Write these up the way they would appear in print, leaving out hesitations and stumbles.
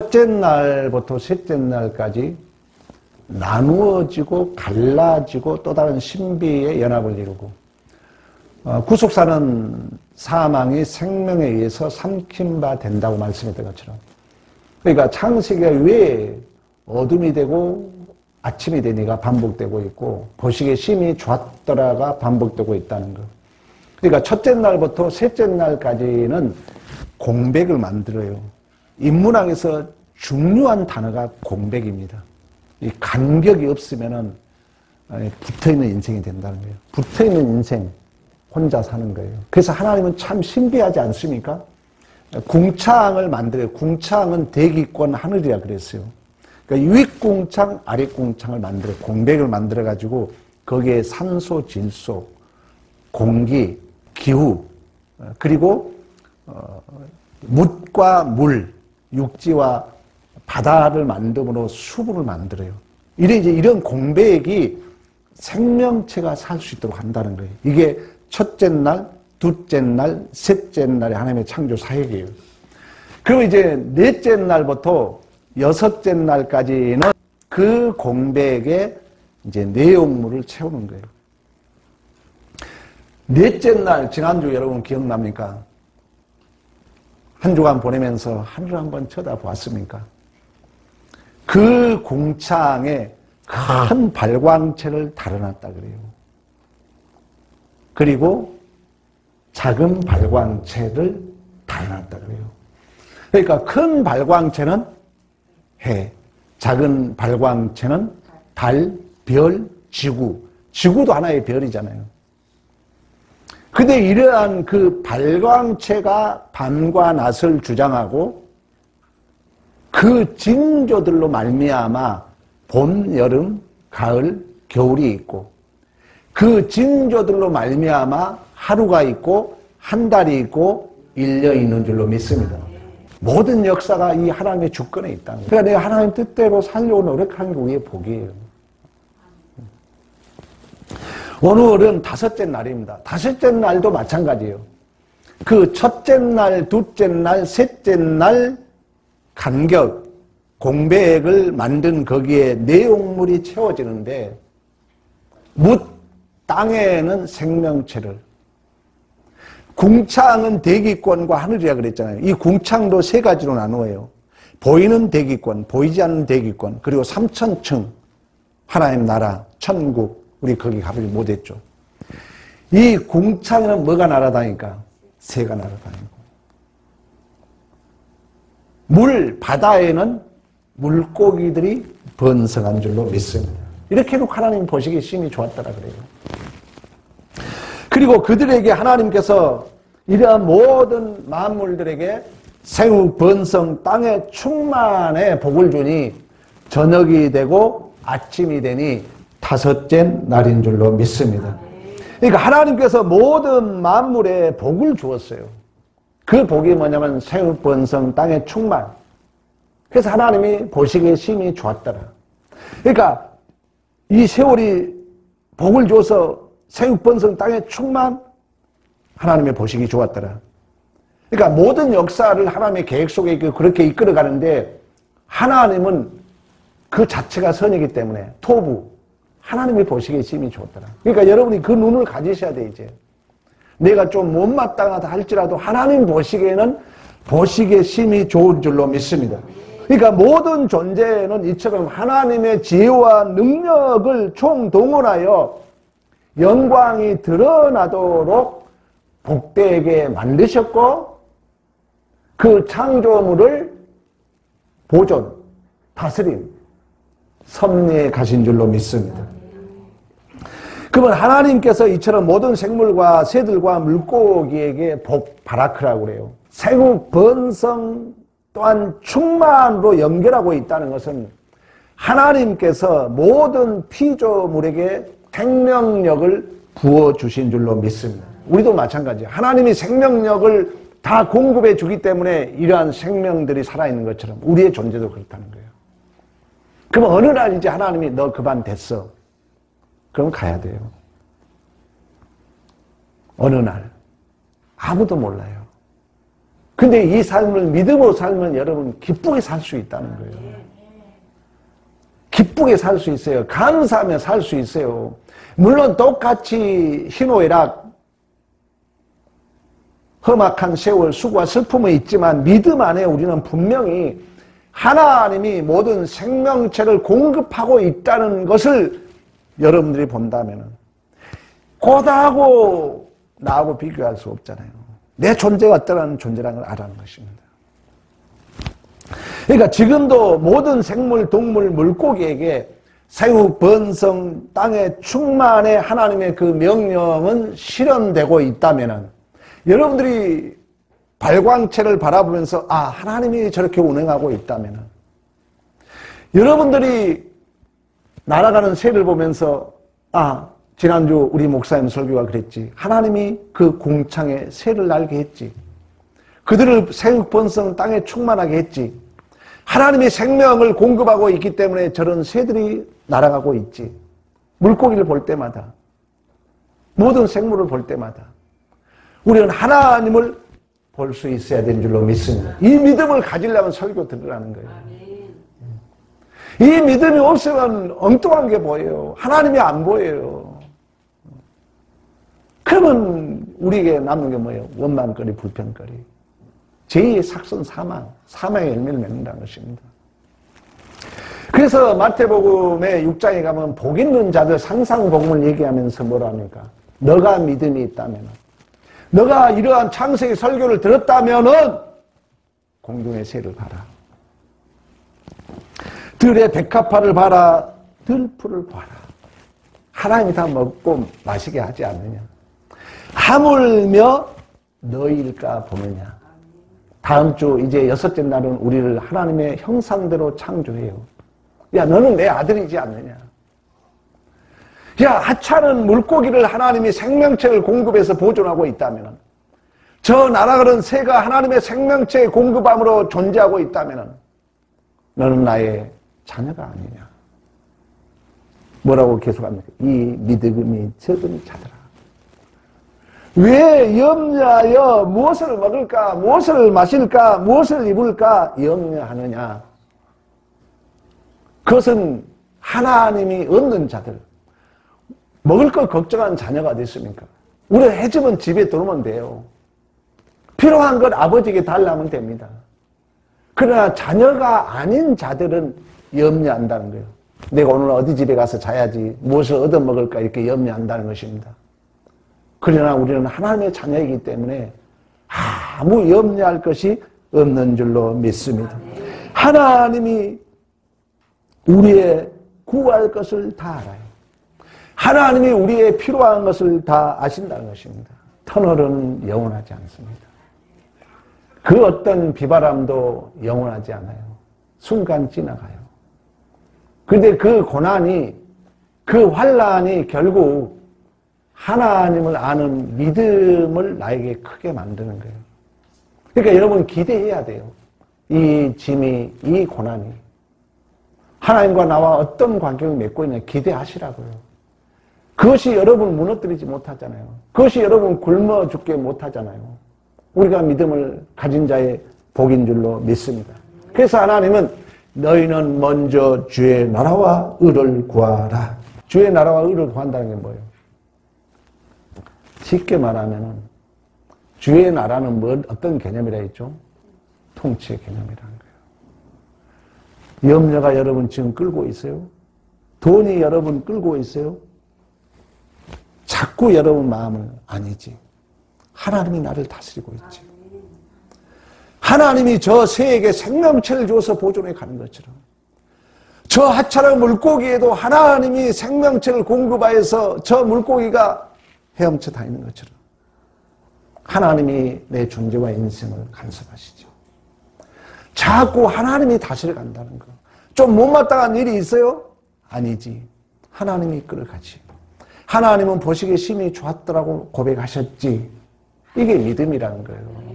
첫째 날부터 셋째 날까지 나누어지고 갈라지고 또 다른 신비의 연합을 이루고, 구속사는 사망이 생명에 의해서 삼킨 바 된다고 말씀했던 것처럼, 그러니까 창세기가 왜 어둠이 되고 아침이 되니가 반복되고 있고 보시기에 심히 좋았더라가 반복되고 있다는 것. 그러니까 첫째 날부터 셋째 날까지는 공백을 만들어요. 인문학에서 중요한 단어가 공백입니다. 이 간격이 없으면은 붙어있는 인생이 된다는 거예요. 붙어있는 인생, 혼자 사는 거예요. 그래서 하나님은 참 신비하지 않습니까? 궁창을 만들어요. 궁창은 대기권 하늘이라 그랬어요. 그러니까 윗궁창, 아랫궁창을 만들어요. 공백을 만들어가지고 거기에 산소, 질소, 공기, 기후, 그리고 묻과 물, 육지와 바다를 만듦으로 수분을 만들어요. 이런 공백이 생명체가 살 수 있도록 한다는 거예요. 이게 첫째 날, 둘째 날, 셋째 날의 하나님의 창조 사역이에요. 그리고 이제 넷째 날부터 여섯째 날까지는 그 공백에 이제 내용물을 채우는 거예요. 넷째 날, 지난주 여러분 기억납니까? 한 주간 보내면서 하늘을 한번 쳐다보았습니까? 그 궁창에 큰 발광체를 달아놨다 그래요. 그리고 작은 발광체를 달아놨다 그래요. 그러니까 큰 발광체는 해, 작은 발광체는 달, 별, 지구. 지구도 하나의 별이잖아요. 근데 이러한 그 발광체가 밤과 낮을 주장하고 그 징조들로 말미암아 봄, 여름, 가을, 겨울이 있고 그 징조들로 말미암아 하루가 있고 한 달이 있고 1년이 있는 줄로 믿습니다. 모든 역사가 이 하나님의 주권에 있다는 거예요. 그러니까 내가 하나님 뜻대로 살려고 노력하는 게 우리의 복이에요. 오늘은 다섯째 날입니다. 다섯째 날도 마찬가지예요. 그 첫째 날, 둘째 날, 셋째 날 간격, 공백을 만든 거기에 내용물이 채워지는데 묻 땅에는 생명체를, 궁창은 대기권과 하늘이라 그랬잖아요. 이 궁창도 세 가지로 나누어요. 보이는 대기권, 보이지 않는 대기권, 그리고 삼천층, 하나님 나라, 천국, 우리 거기 가보지 못했죠. 이 궁창에는 뭐가 날아다니까? 새가 날아다니고. 물, 바다에는 물고기들이 번성한 줄로 믿습니다. 이렇게 해놓고 하나님 보시기에 심히 좋았더라 그래요. 그리고 그들에게 하나님께서 이러한 모든 만물들에게 새우 번성 땅의 충만의 복을 주니 저녁이 되고 아침이 되니 다섯째 날인 줄로 믿습니다. 그러니까 하나님께서 모든 만물에 복을 주었어요. 그 복이 뭐냐면 새우 번성 땅의 충만. 그래서 하나님이 보시기에 심히 좋았더라. 그러니까 이 세월이 복을 줘서 새우 번성 땅의 충만, 하나님의 보시기 좋았더라. 그러니까 모든 역사를 하나님의 계획 속에 그렇게 이끌어가는데 하나님은 그 자체가 선이기 때문에 토부, 하나님이 보시기에 심히 좋더라. 그러니까 여러분이 그 눈을 가지셔야 돼. 이제 내가 좀 못마땅하다 할지라도 하나님 보시기에는 보시기에 심히 좋은 줄로 믿습니다. 그러니까 모든 존재는 이처럼 하나님의 지혜와 능력을 총동원하여 영광이 드러나도록 복되게 만드셨고 그 창조물을 보존, 다스림, 섭리해 가신 줄로 믿습니다. 그러면 하나님께서 이처럼 모든 생물과 새들과 물고기에게 복, 바라크라고 그래요. 세국 번성 또한 충만으로 연결하고 있다는 것은 하나님께서 모든 피조물에게 생명력을 부어주신 줄로 믿습니다. 우리도 마찬가지예요. 하나님이 생명력을 다 공급해 주기 때문에 이러한 생명들이 살아있는 것처럼 우리의 존재도 그렇다는 거예요. 그럼 어느 날 이제 하나님이 너 그만 됐어. 그럼 가야 돼요. 어느 날. 아무도 몰라요. 근데 이 삶을 믿음으로 살면 여러분 기쁘게 살 수 있다는 거예요. 기쁘게 살 수 있어요. 감사하며 살 수 있어요. 물론 똑같이 희노애락, 험악한 세월, 수고와 슬픔은 있지만 믿음 안에 우리는 분명히 하나님이 모든 생명체를 공급하고 있다는 것을 여러분들이 본다면 고다하고 나하고 비교할 수 없잖아요. 내 존재가 어떠한 존재라는 걸 알아는 것입니다. 그러니까 지금도 모든 생물, 동물, 물고기에게 생육, 번성, 땅의 충만의 하나님의 그 명령은 실현되고 있다면 여러분들이 발광체를 바라보면서 하나님이 저렇게 운행하고 있다면 여러분들이 날아가는 새를 보면서 지난주 우리 목사님 설교가 그랬지. 하나님이 그 공창에 새를 날게 했지. 그들을 생육, 번성, 땅에 충만하게 했지. 하나님이 생명을 공급하고 있기 때문에 저런 새들이 날아가고 있지. 물고기를 볼 때마다, 모든 생물을 볼 때마다 우리는 하나님을 볼 수 있어야 되는 줄로 믿습니다. 이 믿음을 가지려면 설교 들으라는 거예요. 이 믿음이 없으면 엉뚱한 게 보여요. 하나님이 안 보여요. 그러면 우리에게 남는 게 뭐예요? 원망거리, 불평거리. 제2의 삭선 사망, 사망의 열매를 맺는다는 것입니다. 그래서 마태복음의 6장에 가면 복 있는 자들 상상복음을 얘기하면서 뭐라 합니까? 너가 믿음이 있다면, 너가 이러한 창세기 설교를 들었다면은 공중의 새를 봐라. 들의 백합화를 봐라. 들풀을 봐라. 하나님이 다 먹고 마시게 하지 않느냐. 하물며 너희일까 보느냐. 다음 주 이제 6째 날은 우리를 하나님의 형상대로 창조해요. 야, 너는 내 아들이지 않느냐. 야, 하찮은 물고기를 하나님이 생명체를 공급해서 보존하고 있다면, 저 날아가는 새가 하나님의 생명체 공급함으로 존재하고 있다면 너는 나의 자녀가 아니냐. 뭐라고 계속합니까? 이 믿음이 적은 자들아, 왜 염려하여 무엇을 먹을까, 무엇을 마실까, 무엇을 입을까 염려하느냐. 그것은 하나님이 없는 자들, 먹을 걸 걱정하는 자녀가 됐습니까? 우리 해집은 집에 들어오면 돼요. 필요한 걸 아버지에게 달라면 됩니다. 그러나 자녀가 아닌 자들은 염려한다는 거예요. 내가 오늘 어디 집에 가서 자야지, 무엇을 얻어먹을까 이렇게 염려한다는 것입니다. 그러나 우리는 하나님의 자녀이기 때문에 아무 염려할 것이 없는 줄로 믿습니다. 하나님이 우리의 구할 것을 다 알아요. 하나님이 우리의 필요한 것을 다 아신다는 것입니다. 터널은 영원하지 않습니다. 그 어떤 비바람도 영원하지 않아요. 순간 지나가요. 그런데 그 고난이, 그 환난이 결국 하나님을 아는 믿음을 나에게 크게 만드는 거예요. 그러니까 여러분 기대해야 돼요. 이 짐이, 이 고난이 하나님과 나와 어떤 관계를 맺고 있냐 기대하시라고요. 그것이 여러분 무너뜨리지 못하잖아요. 그것이 여러분 굶어 죽게 못하잖아요. 우리가 믿음을 가진 자의 복인 줄로 믿습니다. 그래서 하나님은 너희는 먼저 주의 나라와 의를 구하라. 주의 나라와 의를 구한다는 게 뭐예요? 쉽게 말하면 주의 나라는 어떤 개념이라 했죠? 통치의 개념이라는 거예요. 염려가 여러분 지금 끌고 있어요? 돈이 여러분 끌고 있어요? 자꾸 여러분 마음을 아니지. 하나님이 나를 다스리고 있지. 하나님이 저 새에게 생명체를 줘서 보존해 가는 것처럼 저 하찮은 물고기에도 하나님이 생명체를 공급하여서 저 물고기가 헤엄쳐 다니는 것처럼 하나님이 내 존재와 인생을 간섭하시죠. 자꾸 하나님이 다스려 간다는 거. 좀 못마땅한 일이 있어요? 아니지. 하나님이 이끌어가지. 하나님은 보시기에 심히 좋았더라고 고백하셨지. 이게 믿음이라는 거예요.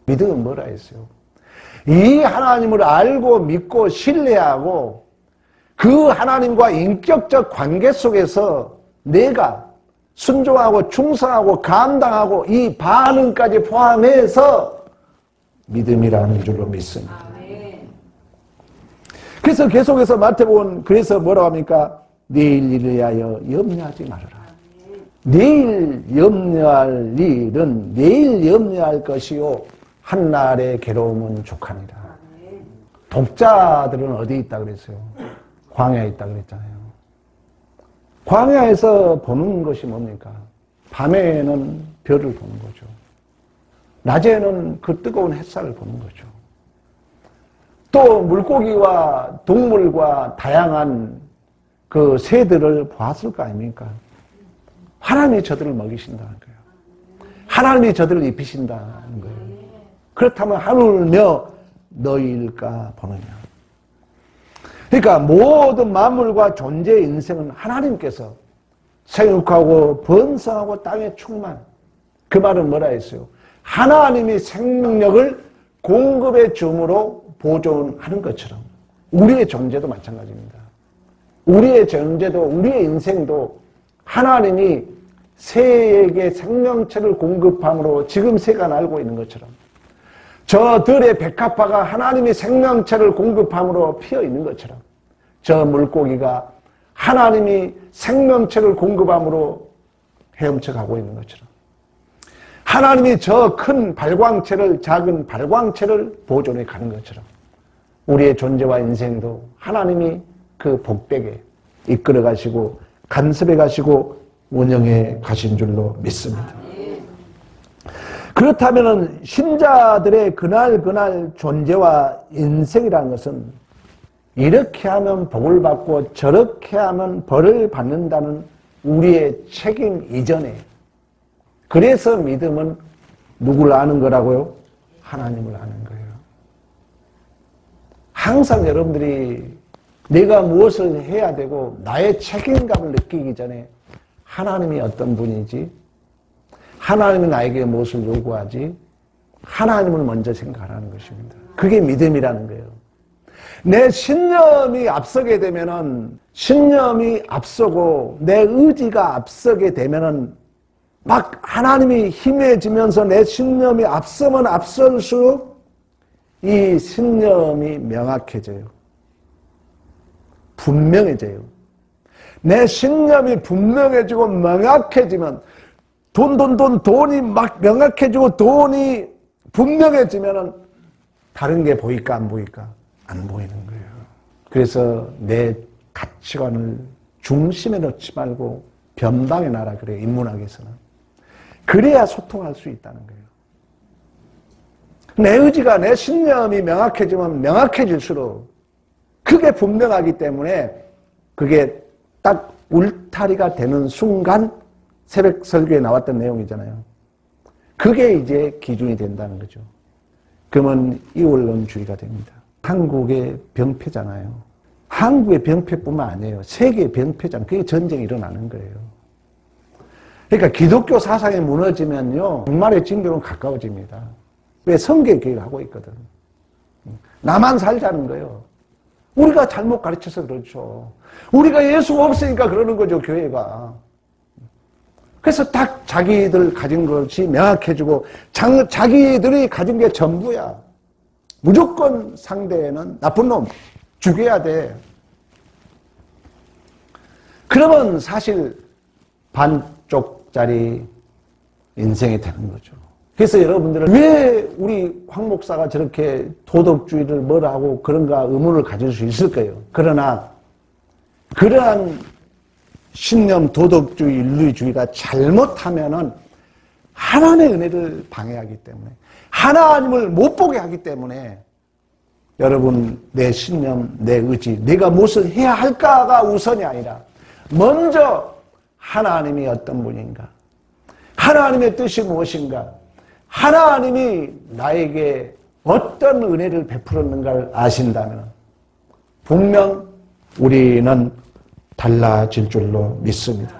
믿음은 뭐라 했어요? 이 하나님을 알고 믿고 신뢰하고 그 하나님과 인격적 관계 속에서 내가 순종하고 충성하고 감당하고 이 반응까지 포함해서 믿음이라는 줄로 믿습니다. 그래서 계속해서 마태복음 그래서 뭐라고 합니까? 내일 일을 위하여 염려하지 말아라. 내일 염려할 일은 내일 염려할 것이요 한날의 괴로움은 족하니라. 독자들은 어디 있다 그랬어요? 광야에 있다 그랬잖아요. 광야에서 보는 것이 뭡니까? 밤에는 별을 보는 거죠. 낮에는 그 뜨거운 햇살을 보는 거죠. 또 물고기와 동물과 다양한 그 새들을 보았을 거 아닙니까? 하나님이 저들을 먹이신다는 거예요. 하나님이 저들을 입히신다는 거예요. 그렇다면 하물며 너희일까 보느냐. 그러니까 모든 만물과 존재의 인생은 하나님께서 생육하고 번성하고 땅의 충만. 그 말은 뭐라 했어요? 하나님이 생명력을 공급해 줌으로 보존하는 것처럼 우리의 존재도 마찬가지입니다. 우리의 존재도 우리의 인생도 하나님이 새에게 생명체를 공급함으로 지금 새가 날고 있는 것처럼 저들의 백합화가 하나님이 생명체를 공급함으로 피어 있는 것처럼 저 물고기가 하나님이 생명체를 공급함으로 헤엄쳐 가고 있는 것처럼 하나님이 저 큰 발광체를 작은 발광체를 보존해 가는 것처럼 우리의 존재와 인생도 하나님이 그 복되게 이끌어 가시고 간섭해 가시고 운영해 가신 줄로 믿습니다. 그렇다면 신자들의 그날 존재와 인생이라는 것은 이렇게 하면 복을 받고 저렇게 하면 벌을 받는다는 우리의 책임 이전에 그래서 믿음은 누구를 아는 거라고요? 하나님을 아는 거예요. 항상 여러분들이 내가 무엇을 해야 되고 나의 책임감을 느끼기 전에 하나님이 어떤 분이지? 하나님이 나에게 무엇을 요구하지? 하나님을 먼저 생각하라는 것입니다. 그게 믿음이라는 거예요. 내 신념이 앞서게 되면은 신념이 앞서고 내 의지가 앞서게 되면은 막 하나님이 힘해지면서 내 신념이 앞서면 앞설수록 이 신념이 명확해져요. 분명해져요. 내 신념이 분명해지고 명확해지면 돈이 막 명확해지고 돈이 분명해지면은 다른 게 보일까 안 보일까? 안 보이는 거예요. 그래서 내 가치관을 중심에 놓지 말고 변방에 놔라 그래요. 인문학에서는. 그래야 소통할 수 있다는 거예요. 내 의지가 내 신념이 명확해지면 명확해질수록 그게 분명하기 때문에 그게 딱 울타리가 되는 순간 새벽 설교에 나왔던 내용이잖아요. 그게 이제 기준이 된다는 거죠. 그러면 이원론주의가 됩니다. 한국의 병폐잖아요. 한국의 병폐뿐만 아니에요. 세계의 병폐잖아요. 그게 전쟁이 일어나는 거예요. 그러니까 기독교 사상이 무너지면요. 종말의 징조는 가까워집니다. 왜? 성경이 그걸 하고 있거든. 나만 살자는 거예요. 우리가 잘못 가르쳐서 그렇죠. 우리가 예수가 없으니까 그러는 거죠, 교회가. 그래서 딱 자기들 가진 것이 명확해지고 자기들이 가진 게 전부야. 무조건 상대는 나쁜 놈 죽여야 돼. 그러면 사실 반쪽짜리 인생이 되는 거죠. 그래서 여러분들은 왜 우리 황 목사가 저렇게 도덕주의를 뭐라 하고 그런가 의문을 가질 수 있을 거예요. 그러나 그러한 신념 도덕주의 인류주의가 잘못하면은 하나님의 은혜를 방해하기 때문에 하나님을 못 보게 하기 때문에 여러분 내 신념 내 의지 내가 무엇을 해야 할까가 우선이 아니라 먼저 하나님이 어떤 분인가 하나님의 뜻이 무엇인가 하나님이 나에게 어떤 은혜를 베풀었는가를 아신다면 분명 우리는 달라질 줄로 믿습니다.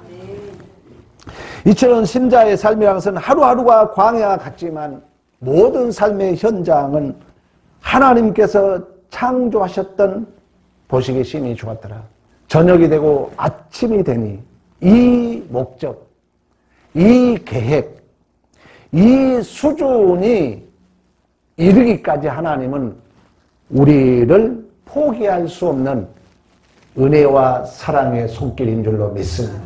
이처럼 신자의 삶이라는 것은 하루하루가 광야 같지만 모든 삶의 현장은 하나님께서 창조하셨던 보시기에 신이 좋았더라. 저녁이 되고 아침이 되니 이 목적, 이 계획, 이 수준이 이르기까지 하나님은 우리를 포기할 수 없는 은혜와 사랑의 손길인 줄로 믿습니다.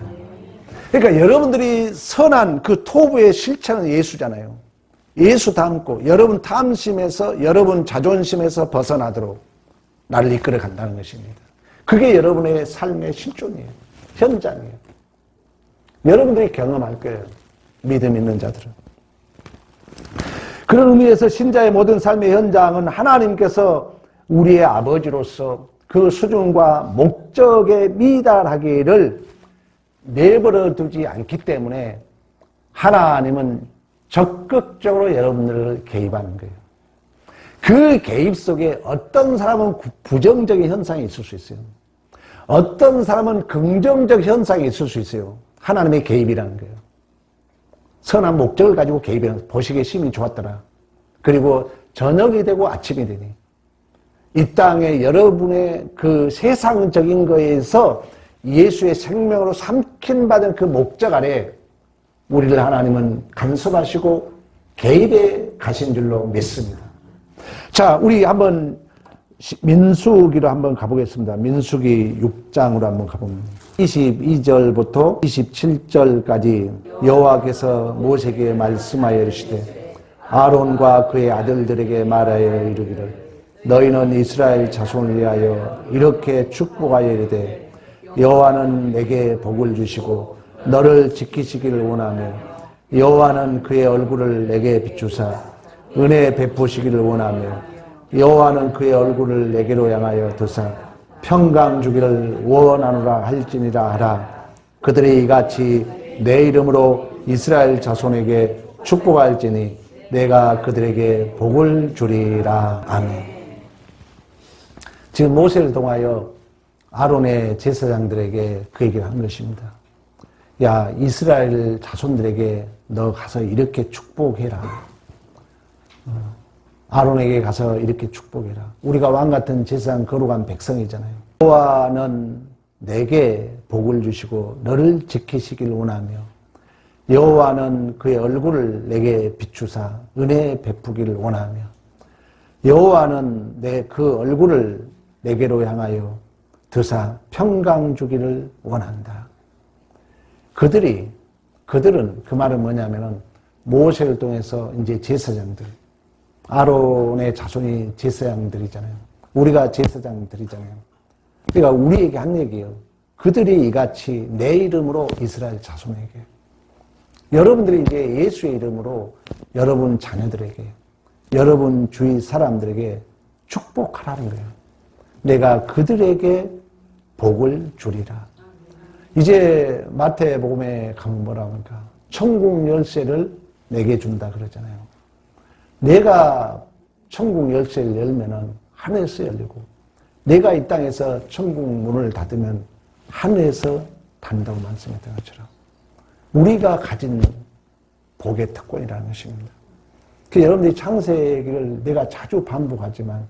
그러니까 여러분들이 선한 그 토부의 실체는 예수잖아요. 예수 닮고 여러분 탐심에서, 여러분 자존심에서 벗어나도록 나를 이끌어 간다는 것입니다. 그게 여러분의 삶의 실존이에요. 현장이에요. 여러분들이 경험할 거예요. 믿음 있는 자들은. 그런 의미에서 신자의 모든 삶의 현장은 하나님께서 우리의 아버지로서 그 수준과 목적에 미달하기를 내버려 두지 않기 때문에 하나님은 적극적으로 여러분들을 개입하는 거예요. 그 개입 속에 어떤 사람은 부정적인 현상이 있을 수 있어요. 어떤 사람은 긍정적 현상이 있을 수 있어요. 하나님의 개입이라는 거예요. 선한 목적을 가지고 개입하는, 보시기에 심히 좋았더라. 그리고 저녁이 되고 아침이 되니 이 땅에 여러분의 그 세상적인 거에서 예수의 생명으로 삼킨받은 그 목적 아래 우리를 하나님은 간섭하시고 개입해 가신 줄로 믿습니다. 자, 우리 한번 민수기로 한번 가보겠습니다. 민수기 6장으로 한번 가봅니다. 22절부터 27절까지 여호와께서 모세에게 말씀하여 이르시되 아론과 그의 아들들에게 말하여 이르기를 너희는 이스라엘 자손을 위하여 이렇게 축복하여 이르되 여호와는 내게 복을 주시고 너를 지키시기를 원하며 여호와는 그의 얼굴을 내게 비추사 은혜 베푸시기를 원하며 여호와는 그의 얼굴을 내게로 향하여 드사 평강 주기를 원하노라 할지니라 하라. 그들이 이같이 내 이름으로 이스라엘 자손에게 축복할지니 내가 그들에게 복을 주리라. 아멘. 지금 모세를 통하여 아론의 제사장들에게 그 얘기를 한 것입니다. 야, 이스라엘 자손들에게 너 가서 이렇게 축복해라. 아론에게 가서 이렇게 축복해라. 우리가 왕같은 제사장 거룩한 백성이잖아요. 여호와는 내게 복을 주시고 너를 지키시길 원하며 여호와는 그의 얼굴을 내게 비추사 은혜 베푸기를 원하며 여호와는 내 그 얼굴을 내게로 향하여 드사 평강 주기를 원한다. 그들은 그 말은 뭐냐면은 모세를 통해서 이제 제사장들, 아론의 자손이 제사장들이잖아요. 우리가 제사장들이잖아요. 그러니까 우리에게 한 얘기예요. 그들이 이같이 내 이름으로 이스라엘 자손에게, 여러분들이 이제 예수의 이름으로 여러분 자녀들에게, 여러분 주위 사람들에게 축복하라는 거예요. 내가 그들에게 복을 주리라. 이제 마태복음에 가면 뭐라고 합니까? 천국 열쇠를 내게 준다 그러잖아요. 내가 천국 열쇠를 열면은 하늘에서 열리고, 내가 이 땅에서 천국 문을 닫으면 하늘에서 닫는다고 말씀했던 것처럼 우리가 가진 복의 특권이라는 것입니다. 여러분들이 창세기를 내가 자주 반복하지만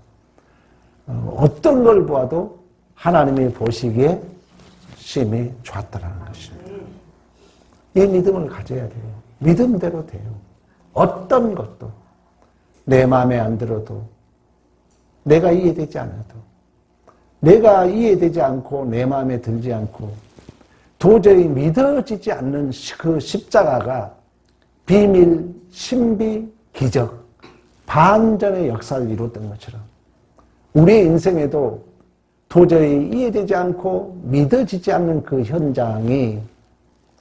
어떤 걸 보아도 하나님이 보시기에 심히 좋았다라는 것입니다. 이 믿음을 가져야 돼요. 믿음대로 돼요. 어떤 것도 내 마음에 안 들어도, 내가 이해되지 않아도, 내가 이해되지 않고 내 마음에 들지 않고 도저히 믿어지지 않는 그 십자가가 비밀, 신비, 기적, 반전의 역사를 이뤘던 것처럼 우리의 인생에도 도저히 이해되지 않고 믿어지지 않는 그 현장이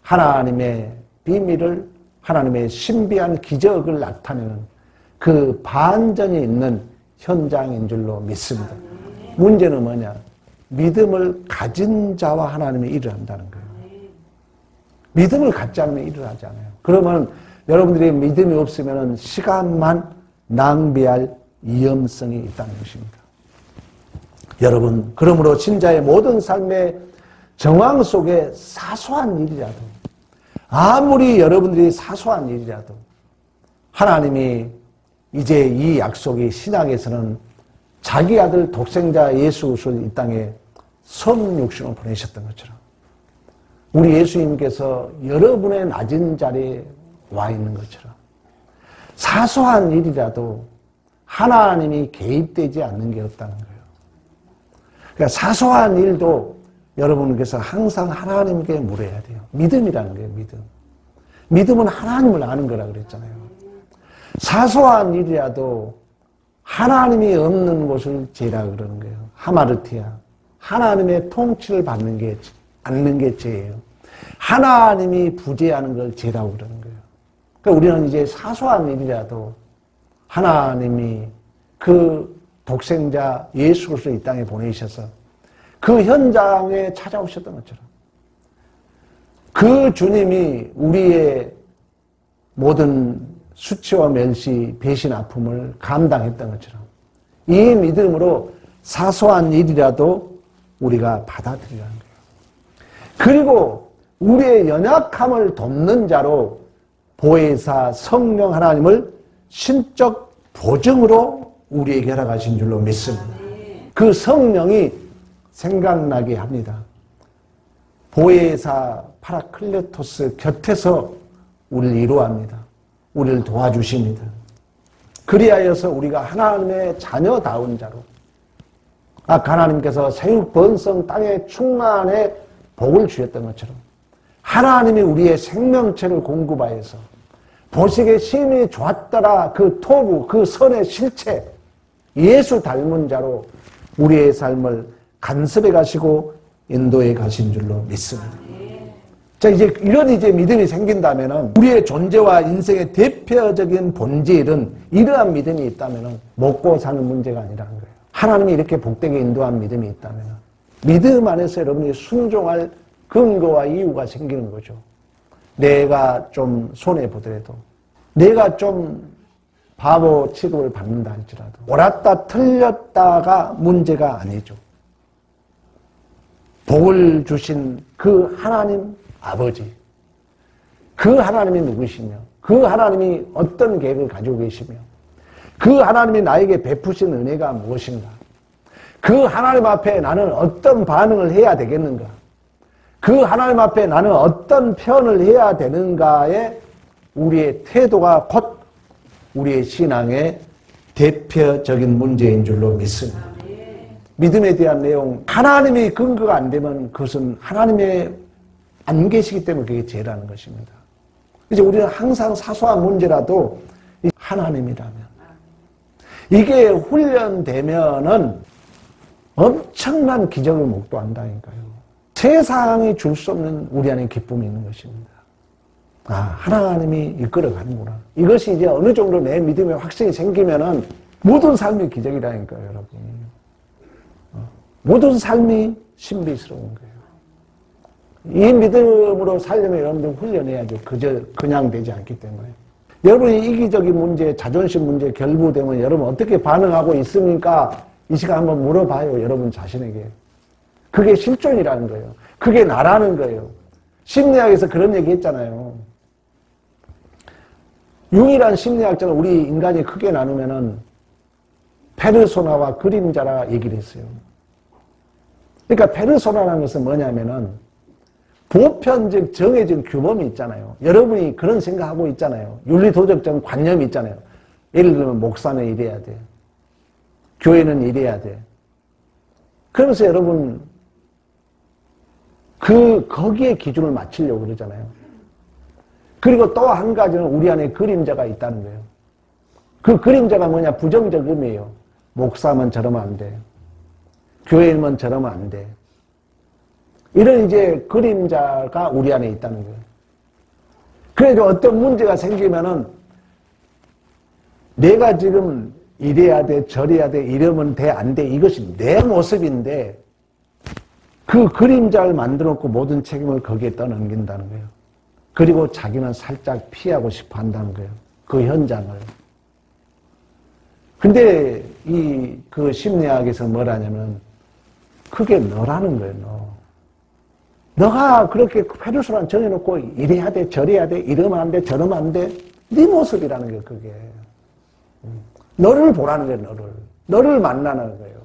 하나님의 비밀을, 하나님의 신비한 기적을 나타내는 그 반전이 있는 현장인 줄로 믿습니다. 문제는 뭐냐? 믿음을 가진 자와 하나님이 일을 한다는 거예요. 믿음을 갖지 않으면 일을 하지 않아요. 그러면 여러분들이 믿음이 없으면 시간만 낭비할 위험성이 있다는 것입니다. 여러분, 그러므로 신자의 모든 삶의 정황 속에 사소한 일이라도, 아무리 여러분들이 사소한 일이라도 하나님이 이제 이 약속이 신약에서는 자기 아들 독생자 예수 그리스도를 이 땅에 성육신으로 보내셨던 것처럼 우리 예수님께서 여러분의 낮은 자리에 와 있는 것처럼 사소한 일이라도 하나님이 개입되지 않는 게 없다는 거예요. 그러니까 사소한 일도 여러분께서 항상 하나님께 물어야 돼요. 믿음이라는 거예요, 믿음. 믿음은 하나님을 아는 거라 그랬잖아요. 사소한 일이라도 하나님이 없는 곳을 죄라 그러는 거예요. 하마르티아. 하나님의 통치를 받는 게, 않는 게 죄예요. 하나님이 부재하는 걸 죄라고 그러는 거예요. 그러니까 우리는 이제 사소한 일이라도 하나님이 그 독생자 예수 그리스도를 이 땅에 보내셔서 그 현장에 찾아오셨던 것처럼 그 주님이 우리의 모든 수치와 멸시, 배신, 아픔을 감당했던 것처럼 이 믿음으로 사소한 일이라도 우리가 받아들이라는 거예요. 그리고 우리의 연약함을 돕는 자로 보혜사 성령 하나님을 신적 보증으로 우리에게 허락하신 줄로 믿습니다. 그 성령이 생각나게 합니다. 보혜사 파라클레토스 곁에서 우리를 이루합니다. 우리를 도와주십니다. 그리하여서 우리가 하나님의 자녀다운 자로 하나님께서 생육번성 땅의 충만에 복을 주셨던 것처럼 하나님이 우리의 생명체를 공급하여서 보시기에 심히 좋았더라 그 토부 그 선의 실체 예수 닮은 자로 우리의 삶을 간섭해 가시고 인도해 가신 줄로 믿습니다. 자, 이제 이런 믿음이 생긴다면은 우리의 존재와 인생의 대표적인 본질은 이러한 믿음이 있다면은 먹고 사는 문제가 아니라는 거예요. 하나님이 이렇게 복되게 인도한 믿음이 있다면은 믿음 안에서 여러분이 순종할 근거와 이유가 생기는 거죠. 내가 좀 손해보더라도 내가 좀 바보 취급을 받는다 할지라도 옳았다 틀렸다가 문제가 아니죠. 복을 주신 그 하나님 아버지, 그 하나님이 누구시며 그 하나님이 어떤 계획을 가지고 계시며 그 하나님이 나에게 베푸신 은혜가 무엇인가, 그 하나님 앞에 나는 어떤 반응을 해야 되겠는가, 그 하나님 앞에 나는 어떤 표현을 해야 되는가에 우리의 태도가 곧 우리의 신앙의 대표적인 문제인 줄로 믿습니다. 믿음에 대한 내용, 하나님이 근거가 안 되면 그것은 하나님의 안 계시기 때문에 그게 죄라는 것입니다. 이제 우리는 항상 사소한 문제라도 하나님이라면 이게 훈련되면은 엄청난 기적을 목도한다니까요. 세상이 줄 수 없는 우리 안에 기쁨이 있는 것입니다. 하나님이 이끌어가는구나. 이것이 이제 어느 정도 내 믿음에 확신이 생기면은 모든 삶이 기적이라니까요, 여러분. 모든 삶이 신비스러운 거예요. 이 믿음으로 살려면 여러분들 훈련해야죠. 그냥 되지 않기 때문에. 여러분이 이기적인 문제, 자존심 문제 결부되면 여러분 어떻게 반응하고 있습니까? 이 시간 한번 물어봐요, 여러분 자신에게. 그게 실존이라는 거예요. 그게 나라는 거예요. 심리학에서 그런 얘기 했잖아요. 융이란 심리학자는 우리 인간이 크게 나누면은 페르소나와 그림자라 얘기를 했어요. 그러니까 페르소나라는 것은 뭐냐면은 보편적 정해진 규범이 있잖아요. 여러분이 그런 생각하고 있잖아요. 윤리도덕적 관념이 있잖아요. 예를 들면 목사는 이래야 돼. 교회는 이래야 돼. 그러면서 여러분 거기에 기준을 맞추려고 그러잖아요. 그리고 또 한 가지는 우리 안에 그림자가 있다는 거예요. 그 그림자가 뭐냐? 부정적 의미예요. 목사면 저러면 안 돼. 교회면 저러면 안 돼. 이런 이제 그림자가 우리 안에 있다는 거예요. 그래서 어떤 문제가 생기면은 내가 지금 이래야 돼, 저래야 돼, 이러면 돼, 안 돼. 이것이 내 모습인데 그 그림자를 만들어놓고 모든 책임을 거기에 떠넘긴다는 거예요. 그리고 자기는 살짝 피하고 싶어 한다는 거예요. 그 현장을. 근데 그 심리학에서 뭐라냐면 그게 너라는 거예요, 너. 너가 그렇게 페르소나를 정해놓고 이래야 돼, 저래야 돼, 이러면 안 돼, 저러면 안 돼. 네 모습이라는 거예요, 그게. 너를 보라는 거예요, 너를 만나는 거예요.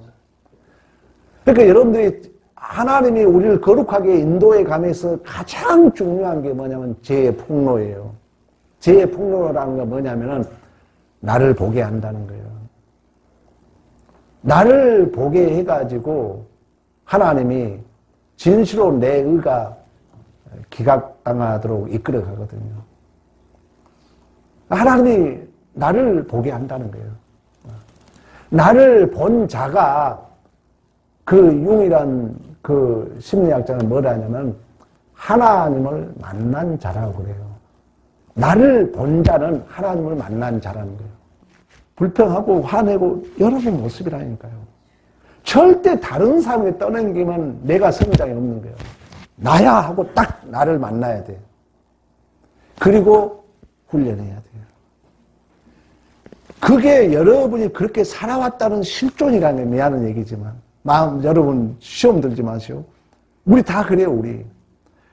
그러니까 여러분들이 하나님이 우리를 거룩하게 인도해 가면서 가장 중요한 게 뭐냐면 죄의 폭로예요. 죄의 폭로라는 건 뭐냐면은 나를 보게 한다는 거예요. 나를 보게 해가지고 하나님이 진실로 내 의가 기각당하도록 이끌어 가거든요. 하나님이 나를 보게 한다는 거예요. 나를 본 자가 그 융이란 그 심리학자는 뭐라 하냐면 하나님을 만난 자라고 그래요. 나를 본 자는 하나님을 만난 자라는 거예요. 불평하고 화내고 여러분 모습이라니까요. 절대 다른 사람에 떠넘기면 내가 성장이 없는 거예요. 나야 하고 딱 나를 만나야 돼요. 그리고 훈련해야 돼요. 그게 여러분이 그렇게 살아왔다는 실존이라는 게 미안한 얘기지만 마음 여러분 시험 들지 마시오. 우리 다 그래요. 우리.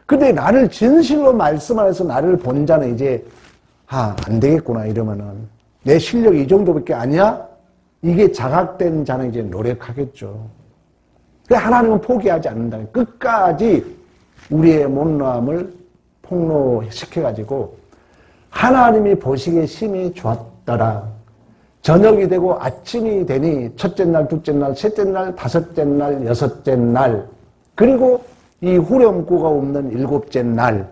근데 나를 진실로 말씀하여서 나를 본 자는 이제 안 되겠구나 이러면은 내 실력이 이 정도밖에 아니야? 이게 자각된 자는 이제 노력하겠죠. 하나님은 포기하지 않는다. 끝까지 우리의 못남을 폭로시켜가지고 하나님이 보시기에 심히 좋았더라. 저녁이 되고 아침이 되니 첫째 날, 둘째 날, 셋째 날, 다섯째 날, 여섯째 날 그리고 이 후렴구가 없는 일곱째 날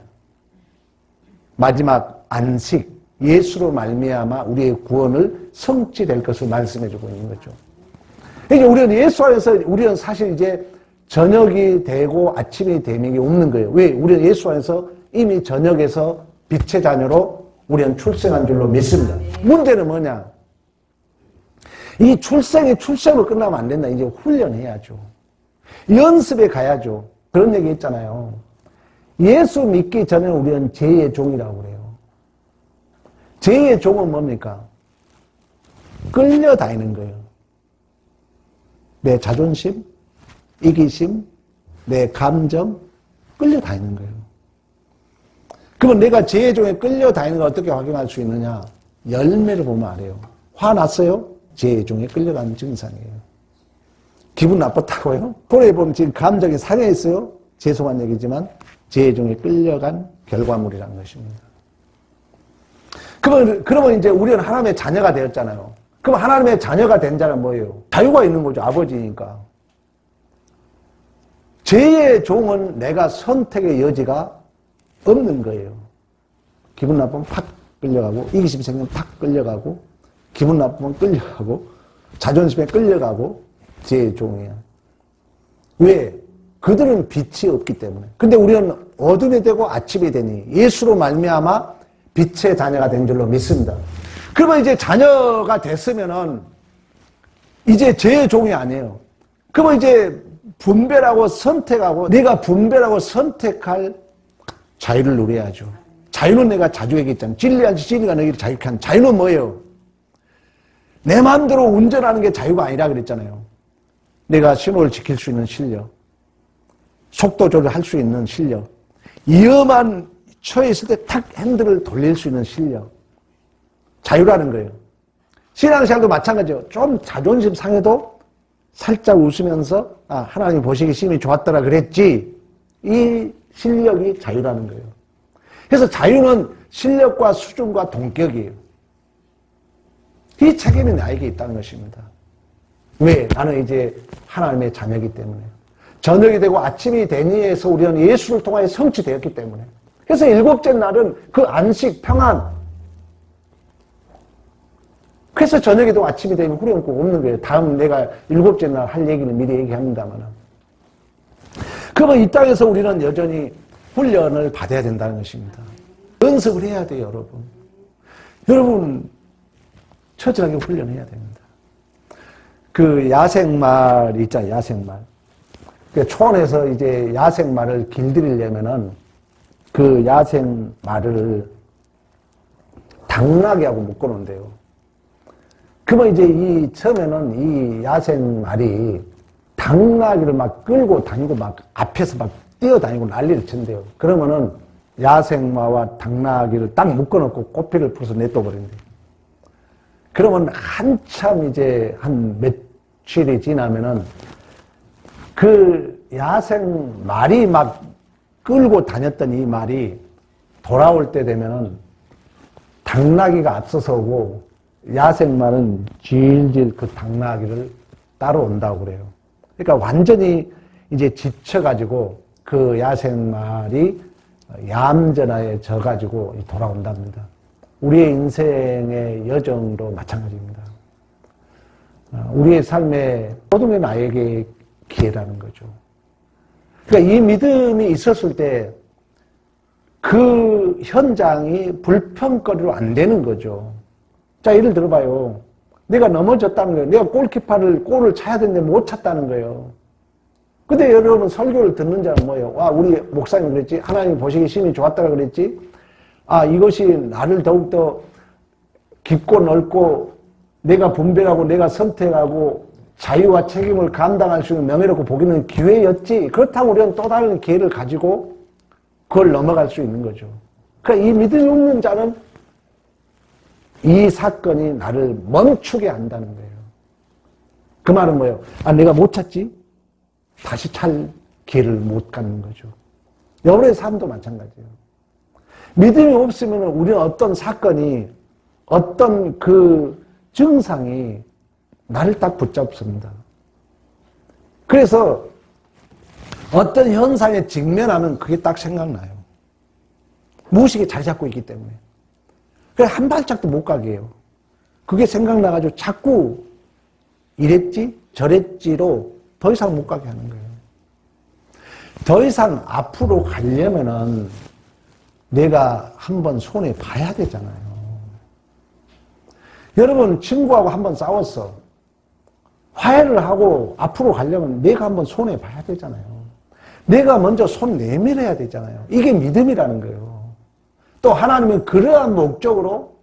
마지막 안식 예수로 말미암아 우리의 구원을 성취될 것을 말씀해주고 있는 거죠. 그러니까 우리는 예수 안에서 우리는 사실 이제 저녁이 되고 아침이 되는 게 없는 거예요. 왜? 우리는 예수 안에서 이미 저녁에서 빛의 자녀로 우리는 출생한 줄로 믿습니다. 문제는 뭐냐? 이 출생이 출생으로 끝나면 안 된다. 이제 훈련해야죠. 연습에 가야죠. 그런 얘기 했잖아요. 예수 믿기 전에 우리는 죄의 종이라고 그래요. 죄의 종은 뭡니까? 끌려다니는 거예요. 내 자존심, 이기심, 내 감정, 끌려다니는 거예요. 그러면 내가 죄의 종에 끌려다니는 걸 어떻게 확인할 수 있느냐? 열매를 보면 알아요. 화났어요? 죄의 종에 끌려가는 증상이에요. 기분 나빴다고요? 돌아보면 지금 감정이 상해있어요? 죄송한 얘기지만 죄의 종에 끌려간 결과물이라는 것입니다. 그러면 이제 우리는 하나님의 자녀가 되었잖아요. 그럼 하나님의 자녀가 된 자는 뭐예요? 자유가 있는 거죠. 아버지니까. 죄의 종은 내가 선택의 여지가 없는 거예요. 기분 나쁘면 팍 끌려가고, 이기심 생기면 팍 끌려가고, 기분 나쁘면 끌려가고, 자존심에 끌려가고, 죄의 종이야. 왜? 그들은 빛이 없기 때문에. 근데 우리는 어둠이 되고 아침이 되니 예수로 말미암아 빛의 자녀가 된 줄로 믿습니다. 그러면 이제 자녀가 됐으면은 이제 죄의 종이 아니에요. 그러면 이제 분별하고 선택하고 내가 분별하고 선택할 자유를 누려야죠. 자유는 내가 자주 얘기했잖아요. 진리한지 진리가 너희를 자유케 하는 자유는 뭐예요? 내 마음대로 운전하는 게 자유가 아니라 그랬잖아요. 내가 신호를 지킬 수 있는 실력, 속도 조절할 수 있는 실력, 위험한 처해 있을 때 탁 핸들을 돌릴 수 있는 실력, 자유라는 거예요. 신앙생활도 마찬가지예요. 좀 자존심 상해도 살짝 웃으면서 하나님 보시기 심히 좋았더라 그랬지. 이 실력이 자유라는 거예요. 그래서 자유는 실력과 수준과 동격이에요. 이 책임이 나에게 있다는 것입니다. 왜? 나는 이제 하나님의 자녀이기 때문에. 저녁이 되고 아침이 되니에서 우리는 예수를 통하여 성취되었기 때문에. 그래서 일곱째 날은 그 안식, 평안. 그래서 저녁이 되고 아침이 되면 후렴구 없는 거예요. 다음 내가 일곱째 날 할 얘기는 미리 얘기합니다만. 그러면 이 땅에서 우리는 여전히 훈련을 받아야 된다는 것입니다. 연습을 해야 돼요, 여러분. 여러분, 처절하게 훈련해야 됩니다. 그 야생말 있잖아요, 야생말. 그 초원에서 이제 야생말을 길들이려면은 그 야생말을 당나귀하고 묶어놓은대요. 그러면 이제 처음에는 이 야생말이 당나귀를 막 끌고 다니고 막 앞에서 막 뛰어다니고 난리를 친대요. 그러면은 야생마와 당나귀를 딱 묶어놓고 꽃피를 풀어서 냅둬버린대요. 그러면 한참 이제 한 며칠이 지나면은 그 야생 말이 막 끌고 다녔던 이 말이 돌아올 때 되면은 당나귀가 앞서서 오고 야생 말은 질질 그 당나귀를 따라온다고 그래요. 그러니까 완전히 이제 지쳐가지고 그 야생말이 얌전하게 져가지고 돌아온답니다. 우리의 인생의 여정도 마찬가지입니다. 우리의 삶의 모든 나에게 기회라는 거죠. 그러니까 이 믿음이 있었을 때 그 현장이 불평거리로 안 되는 거죠. 자, 예를 들어봐요. 내가 넘어졌다는 거예요. 내가 골을 차야 되는데 못 찼다는 거예요. 근데 여러분 설교를 듣는 자는 뭐예요? 와, 우리 목사님 그랬지? 하나님 보시기 심히 좋았다고 그랬지? 아, 이것이 나를 더욱더 깊고 넓고 내가 분별하고 내가 선택하고 자유와 책임을 감당할 수 있는 명예롭고 복 있는 기회였지. 그렇다고 우리는 또 다른 기회를 가지고 그걸 넘어갈 수 있는 거죠. 그러니까 이 믿음이 없는 자는 이 사건이 나를 멈추게 한다는 거예요. 그 말은 뭐예요? 아, 내가 못 찾지? 다시 찰 기회를 못 갖는 거죠. 여러분의 삶도 마찬가지예요. 믿음이 없으면 우리는 어떤 사건이, 어떤 그 증상이 나를 딱 붙잡습니다. 그래서 어떤 현상에 직면하면 그게 딱 생각나요. 무의식에 자리 잡고 있기 때문에. 그래서 한 발짝도 못 가게 해요. 그게 생각나가지고 자꾸 이랬지 저랬지로 더 이상 못 가게 하는 거예요. 더 이상 앞으로 가려면은 내가 한번 손해 봐야 되잖아요. 여러분 친구하고 한번 싸웠어. 화해를 하고 앞으로 가려면 내가 한번 손해 봐야 되잖아요. 내가 먼저 손 내밀어야 되잖아요. 이게 믿음이라는 거예요. 또 하나님은 그러한 목적으로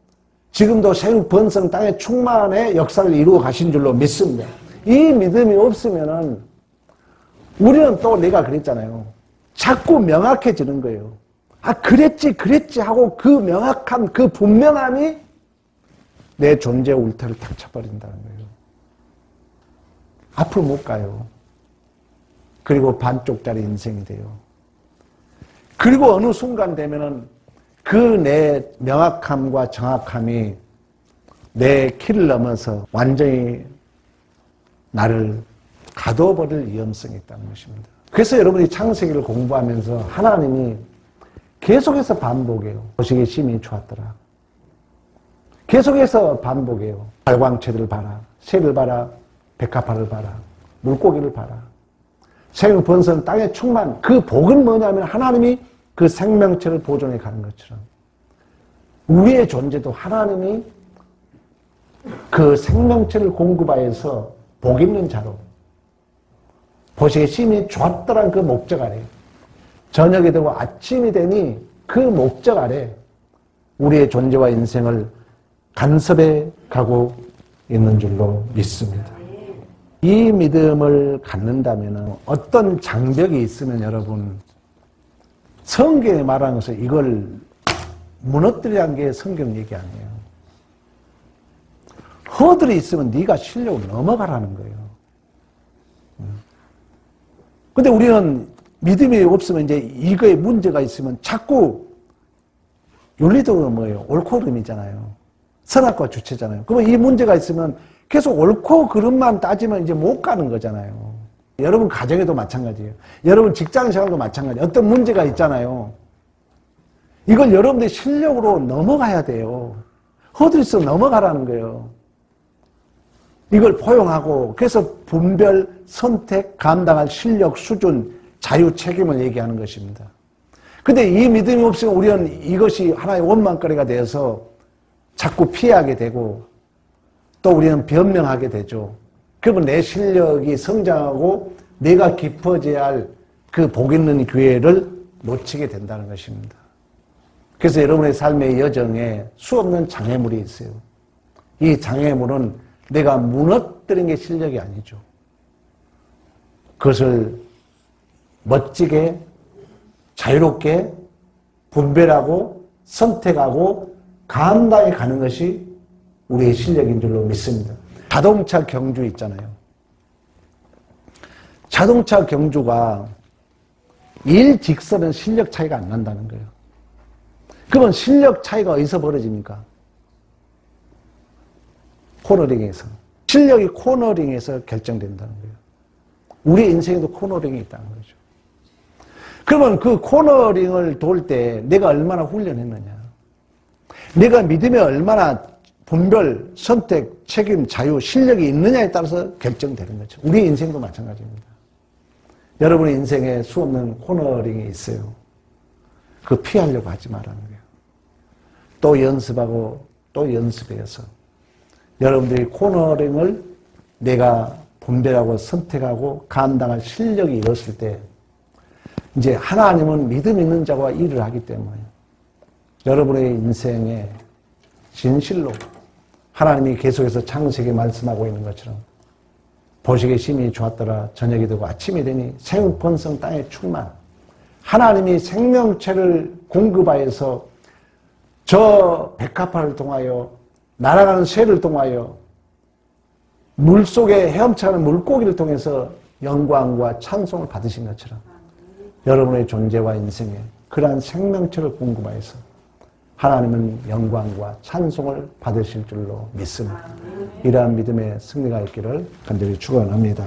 지금도 세육 번성 땅의 충만의 역사를 이루어 가신 줄로 믿습니다. 이 믿음이 없으면은 우리는 또 내가 그랬잖아요. 자꾸 명확해지는 거예요. 아, 그랬지 하고 그 명확한 그 분명함이 내 존재 울타리를 탁 쳐버린다는 거예요. 앞으로 못 가요. 그리고 반쪽짜리 인생이 돼요. 그리고 어느 순간 되면은 그 내 명확함과 정확함이 내 키를 넘어서 완전히 나를 가둬버릴 위험성이 있다는 것입니다. 그래서 여러분이 창세기를 공부하면서 하나님이 계속해서 반복해요. 보시기 심히 좋았더라. 계속해서 반복해요. 발광체들을 봐라. 새를 봐라. 백합화를 봐라. 물고기를 봐라. 생명 번성 땅의 충만. 그 복은 뭐냐면 하나님이 그 생명체를 보존해 가는 것처럼 우리의 존재도 하나님이 그 생명체를 공급하여서 복 있는 자로 보시기에 심히 좋았더란 그 목적 아래 저녁이 되고 아침이 되니 그 목적 아래 우리의 존재와 인생을 간섭해 가고 있는 줄로 믿습니다. 이 믿음을 갖는다면 어떤 장벽이 있으면 여러분 성경에 말하는 것은 이걸 무너뜨리라는 게 성경 얘기 아니에요. 허들이 있으면 네가 실력을 넘어가라는 거예요. 근데 우리는 믿음이 없으면 이제 이거에 문제가 있으면 자꾸 윤리적으로 뭐예요? 옳고 그름이잖아요. 선악과 주체잖아요. 그러면 이 문제가 있으면 계속 옳고 그름만 따지면 이제 못 가는 거잖아요. 여러분 가정에도 마찬가지예요. 여러분 직장 생활도 마찬가지예요. 어떤 문제가 있잖아요. 이걸 여러분들이 실력으로 넘어가야 돼요. 허들이 있어 넘어가라는 거예요. 이걸 포용하고 그래서 분별, 선택, 감당할 실력, 수준, 자유, 책임을 얘기하는 것입니다. 근데 이 믿음이 없으면 우리는 이것이 하나의 원망거리가 되어서 자꾸 피하게 되고 또 우리는 변명하게 되죠. 그러면 내 실력이 성장하고 내가 깊어져야 할 그 복 있는 기회를 놓치게 된다는 것입니다. 그래서 여러분의 삶의 여정에 수없는 장애물이 있어요. 이 장애물은 내가 무너뜨린 게 실력이 아니죠. 그것을 멋지게 자유롭게 분별하고 선택하고 감당해 가는 것이 우리의 실력인 줄로 믿습니다. 자동차 경주 있잖아요. 자동차 경주가 일직선은 실력 차이가 안 난다는 거예요. 그러면 실력 차이가 어디서 벌어집니까? 코너링에서. 실력이 코너링에서 결정된다는 거예요. 우리 인생에도 코너링이 있다는 거죠. 그러면 그 코너링을 돌 때 내가 얼마나 훈련했느냐, 내가 믿음에 얼마나 분별, 선택, 책임, 자유, 실력이 있느냐에 따라서 결정되는 거죠. 우리 인생도 마찬가지입니다. 여러분의 인생에 수없는 코너링이 있어요. 그거 피하려고 하지 말라는 거예요. 또 연습하고 또 연습해서 여러분들이 코너링을 내가 분별하고 선택하고 감당할 실력이 이뤘을 때 이제 하나님은 믿음 있는 자와 일을 하기 때문에 여러분의 인생에 진실로 하나님이 계속해서 창세기에 말씀하고 있는 것처럼 보시기에 심히 좋았더라 저녁이 되고 아침이 되니 생육 번성 땅의 충만, 하나님이 생명체를 공급하여서 저 백합화를 통하여 날아가는 새를 통하여 물속에 헤엄쳐가는 물고기를 통해서 영광과 찬송을 받으신 것처럼 여러분의 존재와 인생에 그러한 생명체를 공급하여서 하나님은 영광과 찬송을 받으실 줄로 믿습니다. 이러한 믿음의 승리가 있기를 간절히 축원합니다.